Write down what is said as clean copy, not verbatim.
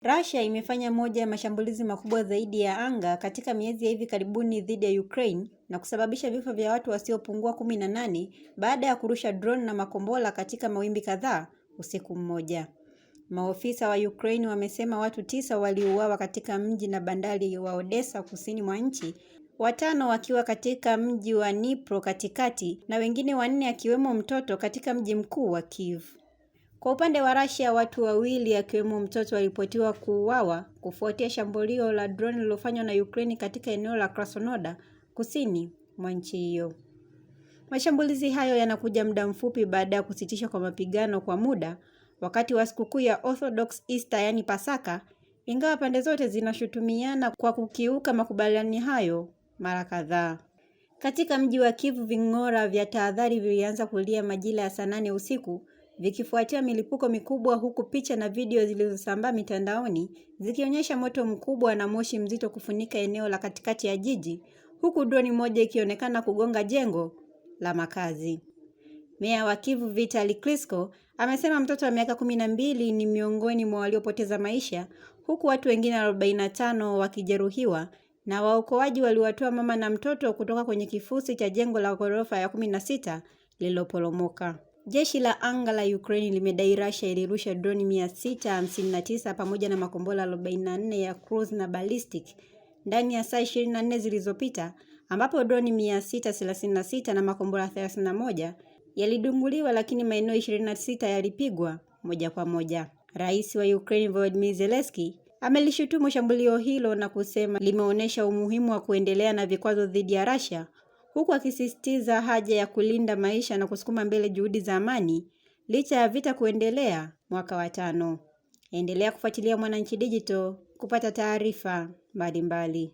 Russia imefanya moja ya mashambulizi makubwa zaidi ya anga katika miezi ya hivi karibuni dhidi ya Ukraine na kusababisha vifo vya watu wasiopungua 18 baada ya kurusha drone na makombora katika mawimbi kadhaa usiku mmoja. Maofisa wa Ukraine wamesema watu 9 waliuawa katika mji na bandari wa Odessa kusini mwa nchi, 5 wakiwa katika mji wa Dnipro katikati na wengine 4 akiwemo mtoto katika mji mkuu wa Kyiv. Kwa upande wa Russia, watu 2 akiwemo mtoto walipotiwa kuuawa kufuatia shambulio la drone lililofanywa na Ukraine katika eneo la Krasnodar kusini mwa nchi hiyo. Mashambulizi hayo yanakuja muda mfupi baada ya kusitishwa kwa mapigano kwa muda wakati wa sikukuu ya Orthodox Easter yani Pasaka, ingawa pande zote zinashutumiana kwa kukiuka makubaliano hayo mara kadhaa. Katika mji wa Kyiv, ving'ora vya tahadhari vilianza kulia majira ya saa 8 usiku vikifuatia milipuko mikubwa, huku picha na video zilizosambaa mitandaoni zikionyesha moto mkubwa na moshi mzito kufunika eneo la katikati ya jiji, huku droni moja ikionekana kugonga jengo la makazi. Meya wa Kyiv Vitali Klitschko amesema mtoto wa miaka 12 ni miongoni mwa waliopoteza maisha, huku watu wengine 45 wakijeruhiwa, na waokoaji waliwatoa mama na mtoto kutoka kwenye kifusi cha jengo la ghorofa ya 16 lililoporomoka. Jeshi la anga la Ukraine limedai Russia ilirusha droni 659 pamoja na makombora 44 ya cruise na ballistic ndani ya saa 24 zilizopita, ambapo droni 636 na makombora 31 yalidunguliwa, lakini maeneo 26 yalipigwa moja kwa moja. Rais wa Ukraine Volodymyr Zelensky amelishutumu shambulio hilo na kusema limeonyesha umuhimu wa kuendelea na vikwazo dhidi ya Russia, huku akisisitiza haja ya kulinda maisha na kusukuma mbele juhudi za amani licha ya vita kuendelea mwaka wa 5. Endelea kufuatilia Mwananchi Digital kupata taarifa mbalimbali.